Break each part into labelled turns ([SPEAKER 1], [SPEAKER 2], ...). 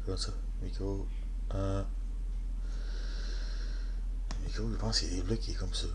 [SPEAKER 1] Comme ça. Micro. Micro, je pense qu'il est bloqué comme ça.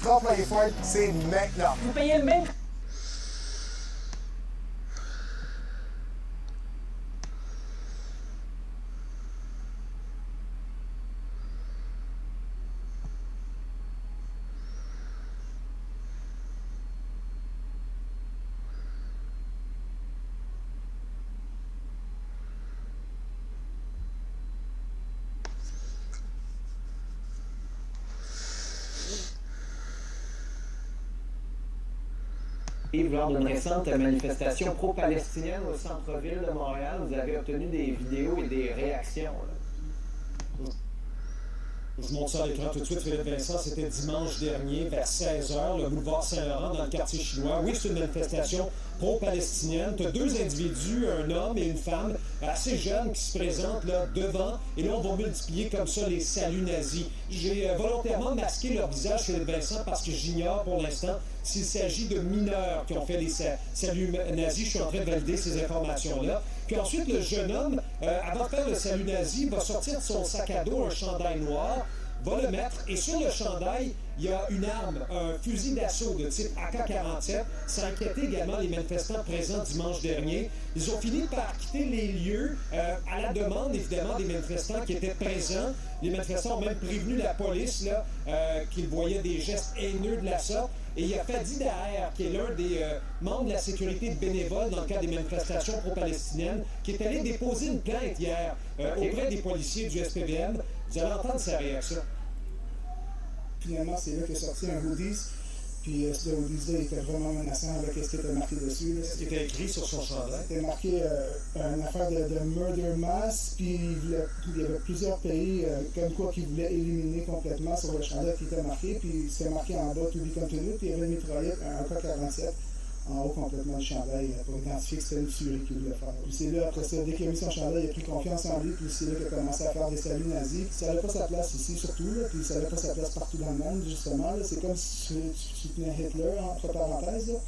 [SPEAKER 2] Top les fêtes, c'est maintenant.
[SPEAKER 3] Vous payez le même. Lors d'une récente manifestation pro-palestinienne au centre-ville de Montréal, vous avez obtenu des vidéos et des réactions. Là.
[SPEAKER 4] Je monte ça à l'écran tout de suite, Philippe Vincent. C'était dimanche dernier, vers 16h, le boulevard Saint-Laurent, dans le quartier chinois. Oui, c'est une manifestation pro-palestinienne. Tu as deux individus, un homme et une femme, assez jeunes, qui se présentent là devant. Et là, on va multiplier comme ça les saluts nazis. J'ai volontairement masqué leur visage, Philippe Vincent, parce que j'ignore pour l'instant s'il s'agit de mineurs qui ont fait les saluts nazis. Je suis en train de valider ces informations-là. Puis ensuite, le jeune homme, avant de faire le salut nazi, va sortir de son sac à dos un chandail noir, va le mettre, et sur le chandail, il y a une arme, un fusil d'assaut de type AK-47. Ça a inquiété également les manifestants présents dimanche dernier. Ils ont fini par quitter les lieux à la demande, évidemment, des manifestants qui étaient présents. Les manifestants ont même prévenu la police là, qu'ils voyaient des gestes haineux de la sorte. Et il y a Fadi Daher, qui est l'un des membres de la sécurité bénévole dans le cadre des manifestations pro-palestiniennes, qui est allé déposer une plainte hier auprès des policiers du SPVM. Vous allez entendre sa réaction.
[SPEAKER 5] Finalement, c'est là qu'est sorti un hoodies. Puis ce hoodies-là était vraiment menaçant avec ce qui était marqué dessus.
[SPEAKER 4] Ce qui était écrit sur son chandail.
[SPEAKER 5] C'était marqué une affaire de murder mass. Puis il y avait plusieurs pays comme quoi qui voulaient éliminer complètement sur le chandail qui était marqué. Puis c'était marqué en bas to be continued. Puis il y avait une mitraillette, un AK-47 en haut complètement du chandail pour identifier que c'était une tuerie qu'il voulait faire. Puis c'est là, après ça, dès qu'il a mis son chandail, il a pris confiance en lui, puis c'est là qu'il a commencé à faire des saluts nazis. Puis ça n'avait pas sa place ici, surtout, là, puis ça n'avait pas sa place partout dans le monde, justement. Là. C'est comme si tu soutenais Hitler, entre parenthèses. Là.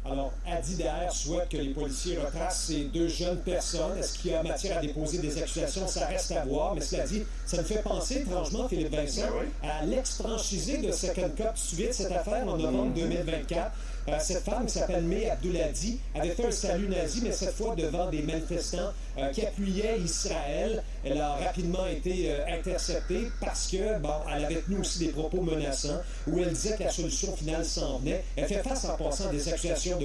[SPEAKER 4] Alors, à Adi derrière souhaite que les policiers retracent ces deux jeunes personnes. Est-ce qu'il y a matière à déposer des accusations? Ça reste à voir, mais cela dit, ça me fait penser étrangement, Philippe Vincent, à l'ex-franchisé de Second Cup. Tu te souviens de cette affaire en novembre 2024? Cette femme qui s'appelle May Abdouladi avait fait un salut nazi, mais cette fois devant des manifestants qui appuyaient Israël. Elle a rapidement été interceptée parce que, bon, elle avait tenu aussi des propos menaçants où elle disait que la solution finale s'en venait. Elle fait face en passant à des accusations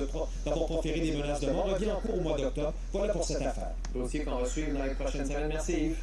[SPEAKER 4] d'avoir proféré des menaces de mort. Elle revient en cours au mois d'octobre. Voilà pour cette affaire.
[SPEAKER 3] Dossier qu'on va suivre dans les prochaines semaines. Merci Yves.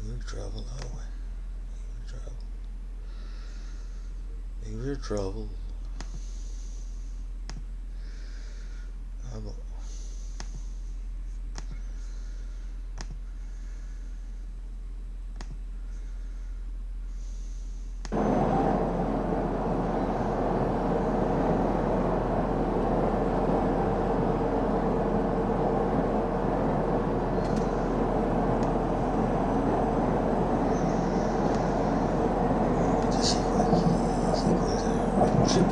[SPEAKER 1] We travel our way. We travel. We travel. Ah bon. C'est quoi ça?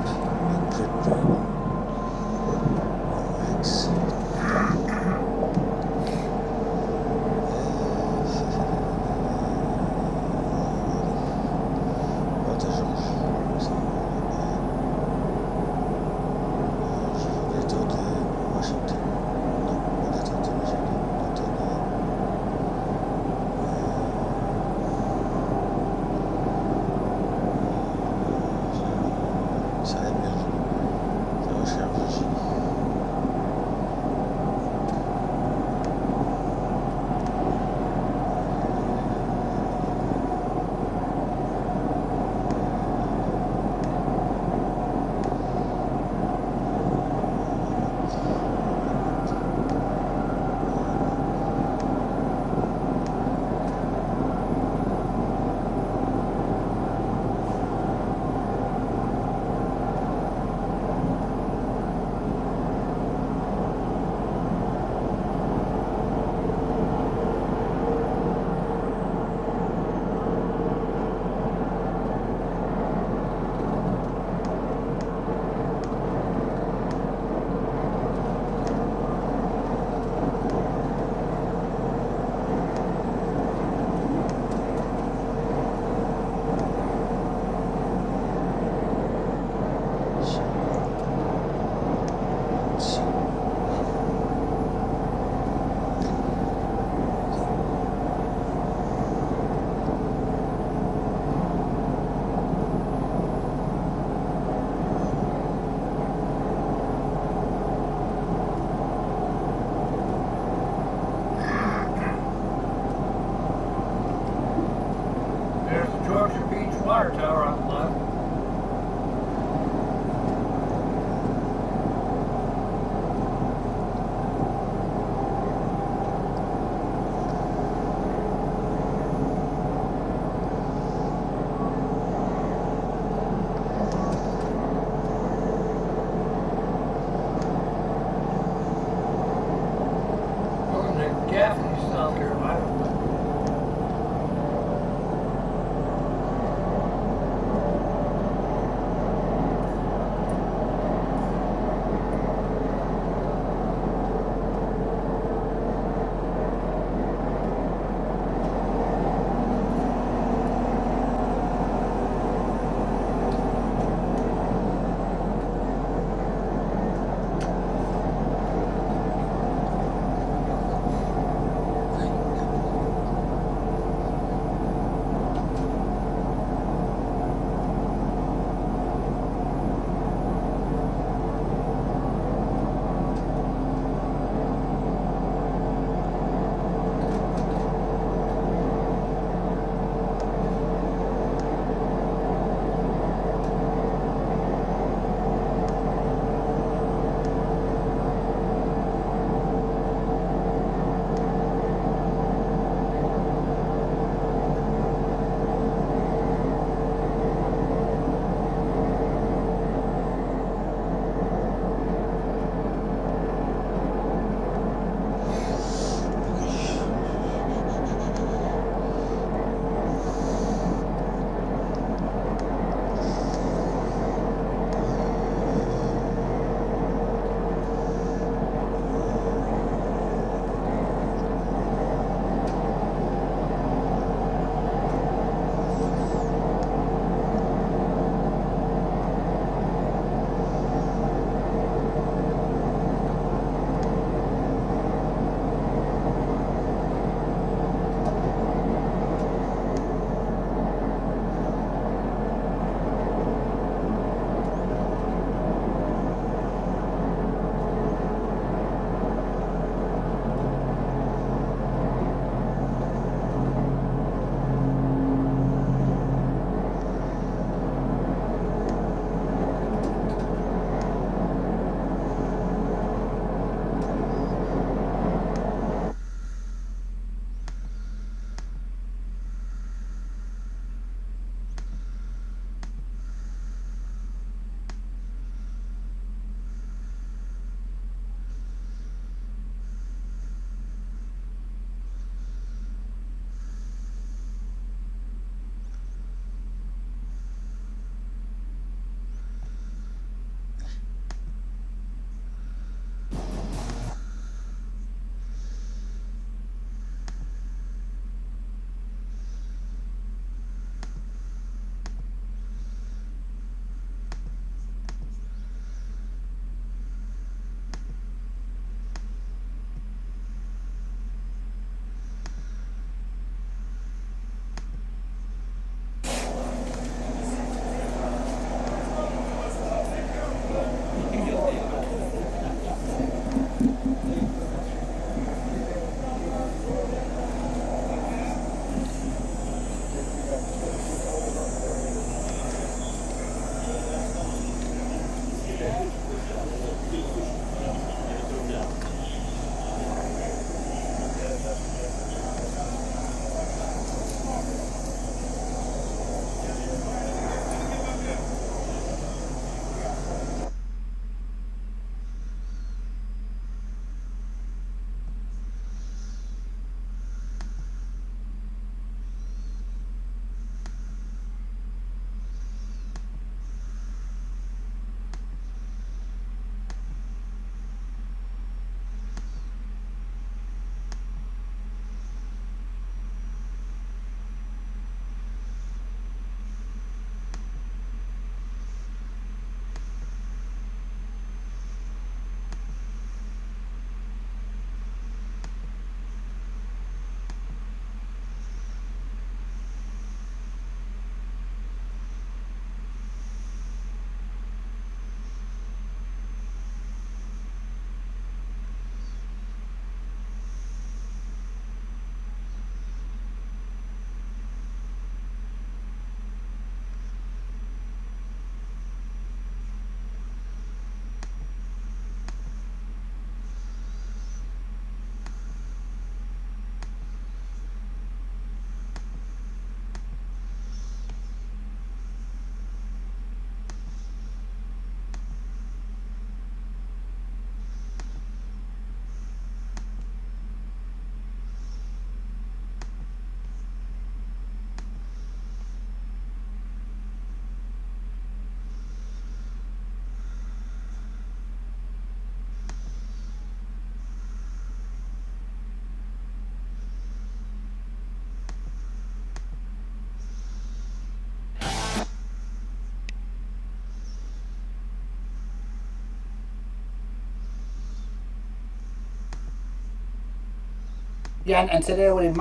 [SPEAKER 6] Yeah, and today we're in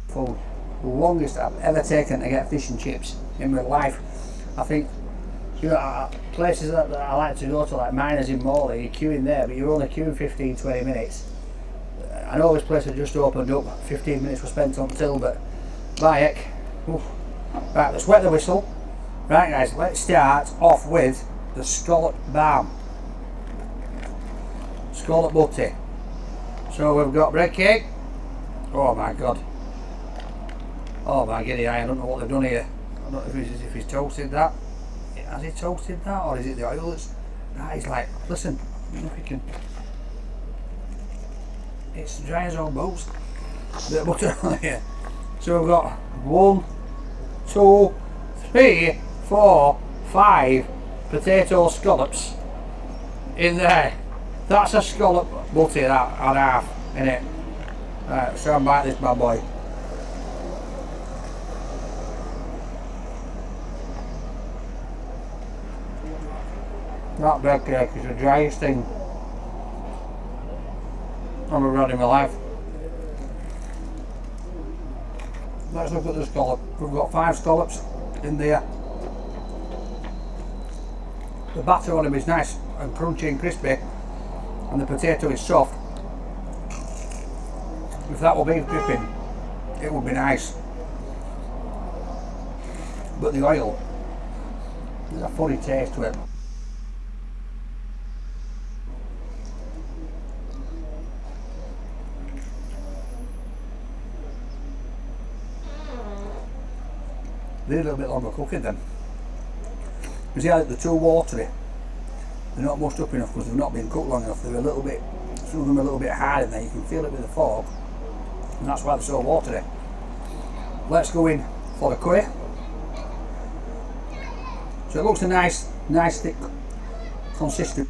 [SPEAKER 6] for the longest I've ever taken to get fish and chips in my life. I think, you know, places that I like to go to, like Miners in Morley, you're queuing there, but you're only queuing 15-20 minutes. I know this place has just opened up, 15 minutes were spent on till, but by heck. Oof. Right, let's wet the whistle. Right guys, let's start off with the scallop balm. Scallop butty. So we've got bread cake. Oh my god. Oh my giddy eye, I don't know what they've done here. I don't know if he's toasted that. Has he toasted that, or is it the oil that's... That is like, listen, I don't know if you can... It's dry as old boots. Bit of butter on here. So we've got 1, 2, 3, 4, 5 potato scallops in there. That's a scallop butty, that, and a half, innit? Right, so I'm bite this bad boy. That bread cake is the driest thing I've ever had in my life. Let's look at the scallop. We've got 5 scallops in there. The batter on them is nice and crunchy and crispy, and the potato is soft. If that were beef dripping, it would be nice. But the oil, there's a funny taste to it. They're a little bit longer cooking then. You see how they're too watery. They're not mushed up enough because they've not been cooked long enough. They're a little bit, some of them are a little bit hard in there. You can feel it with the fork, and that's why they're so watery. Let's go in for the curry. So it looks a nice thick, consistent.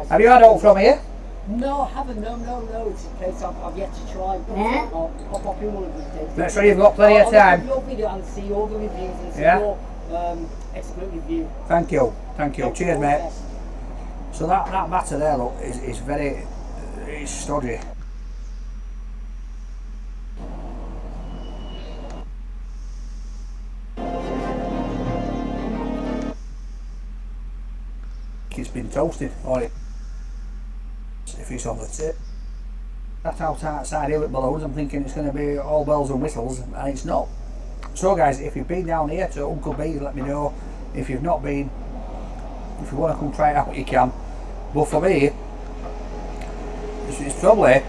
[SPEAKER 6] Have you had all from here?
[SPEAKER 7] No, I haven't. No. It's a place I've yet to try.
[SPEAKER 6] Yeah.
[SPEAKER 7] I'll pop in one of these days.
[SPEAKER 6] Make sure you've got plenty of time.
[SPEAKER 7] I'll look at your video and see all the reviews and see
[SPEAKER 6] Yeah.
[SPEAKER 7] your expert review.
[SPEAKER 6] Thank you. Cheers, mate. So that batter there, look, is very, it's stodgy. It's been toasted, or if it's on the tip. That outside here with balloons, I'm thinking it's going to be all bells and whistles, and it's not. So guys, if you've been down here to Uncle B's, let me know. If you've not been, if you want to come try it out, you can. But for me, it's probably,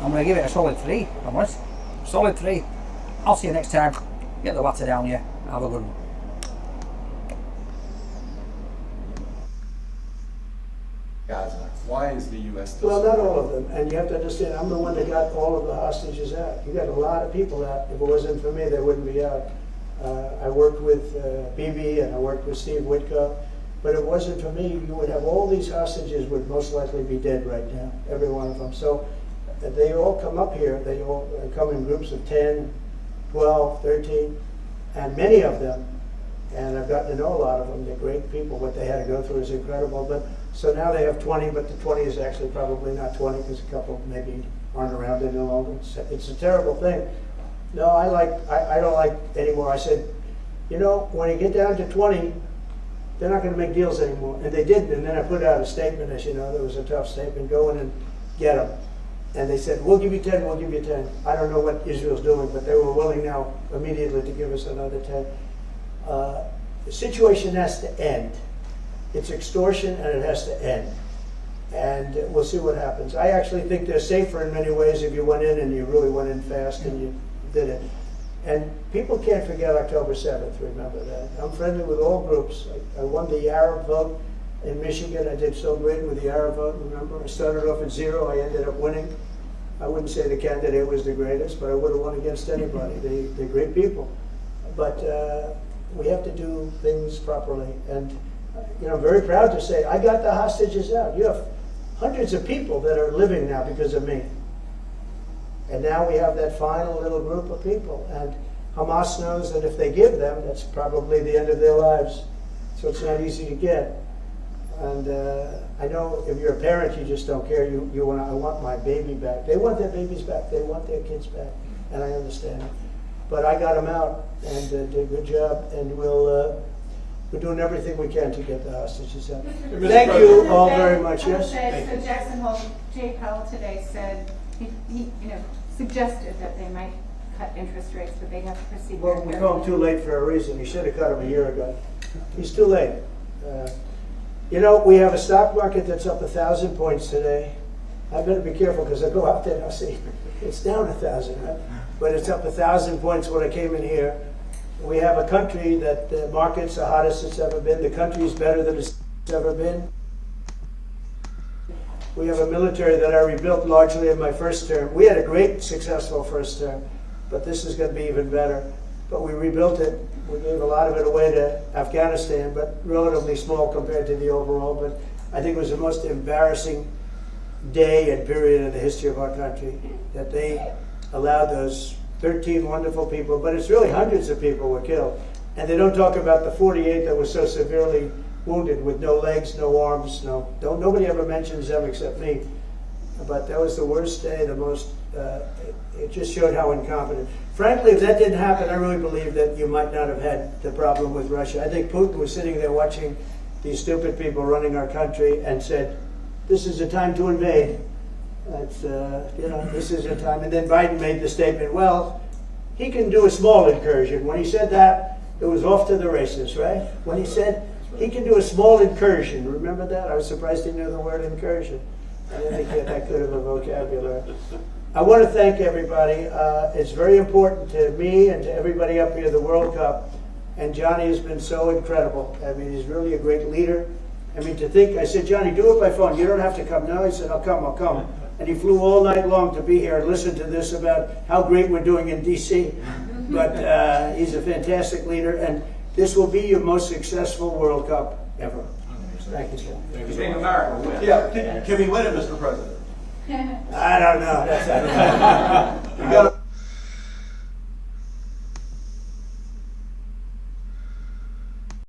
[SPEAKER 6] I'm going to give it a solid 3, I'm honest. Solid 3. I'll see you next time. Get the water down here. Have a good one.
[SPEAKER 8] Gaza. Why is the U.S.
[SPEAKER 9] Well, not all of them, and you have to understand, I'm the one that got all of the hostages out. You got a lot of people out. If it wasn't for me, they wouldn't be out. I worked with BB and I worked with Steve Whitcup, but if it wasn't for me, you would have all these hostages would most likely be dead right now, every one of them. So they all come up here, they all come in groups of 10, 12, 13, and many of them, and I've gotten to know a lot of them, they're great people. What they had to go through is incredible. But so now they have 20, but the 20 is actually probably not 20 because a couple maybe aren't around any longer. It's a terrible thing. No, I don't like anymore. I said, you know, when you get down to 20, they're not going to make deals anymore. And they didn't. And then I put out a statement, as you know, there was a tough statement, go in and get them. And they said, we'll give you 10, we'll give you 10. I don't know what Israel's doing, but they were willing now immediately to give us another 10. The situation has to end. It's extortion and it has to end. And we'll see what happens. I actually think they're safer in many ways if you went in and you really went in fast and you did it. And people can't forget October 7th, remember that. I'm friendly with all groups. I won the Arab vote in Michigan. I did so great with the Arab vote, remember? I started off at 0, I ended up winning. I wouldn't say the candidate was the greatest, but I would have won against anybody. They're great people. But we have to do things properly. And you know, I'm very proud to say I got the hostages out. You have hundreds of people that are living now because of me. And now we have that final little group of people. And Hamas knows that if they give them, that's probably the end of their lives. So it's not easy to get. And I know if you're a parent, you just don't care. You want, I want my baby back. They want their babies back. They want their kids back. And I understand it. But I got them out and did a good job. And we're doing everything we can to get the hostages out. Thank you all very much. Yes?
[SPEAKER 10] So Jackson Hole, Jay Powell today said, he suggested that they might cut interest rates, but they have to proceed.
[SPEAKER 9] Well, we call him too late for a reason. He should have cut him a year ago. He's too late. We have a stock market that's up 1,000 points today. I better be careful because I go out there and I see it's down 1,000, right? But it's up 1,000 points when I came in here. We have a country that the market's the hottest it's ever been. The country's better than it's ever been. We have a military that I rebuilt largely in my first term. We had a great, successful first term, but this is going to be even better. But we rebuilt it. We gave a lot of it away to Afghanistan, but relatively small compared to the overall. But I think it was the most embarrassing day and period in the history of our country that they allowed those 13 wonderful people, but it's really hundreds of people were killed. And they don't talk about the 48 that were so severely wounded with no legs, no arms, nobody ever mentions them except me. But that was the worst day, the most, it just showed how incompetent. Frankly, if that didn't happen, I really believe that you might not have had the problem with Russia. I think Putin was sitting there watching these stupid people running our country and said, this is a time to invade. That's, this is a time. And then Biden made the statement, well, he can do a small incursion. When he said that, it was off to the races, right? When he said he can do a small incursion, remember that? I was surprised he knew the word incursion. I didn't think he had that good of a vocabulary. I want to thank everybody. It's very important to me and to everybody up here, the World Cup. And Johnny has been so incredible. I mean, he's really a great leader. I mean, to think, I said, Johnny, do it by phone. You don't have to come. No, he said, I'll come. And he flew all night long to be here and listen to this about how great we're doing in D.C. But he's a fantastic leader, and this will be your most successful World Cup ever. Thank you, Jim.
[SPEAKER 8] Thank you. America will win. Yeah, can we win it, Mr. President?
[SPEAKER 9] I don't know. That's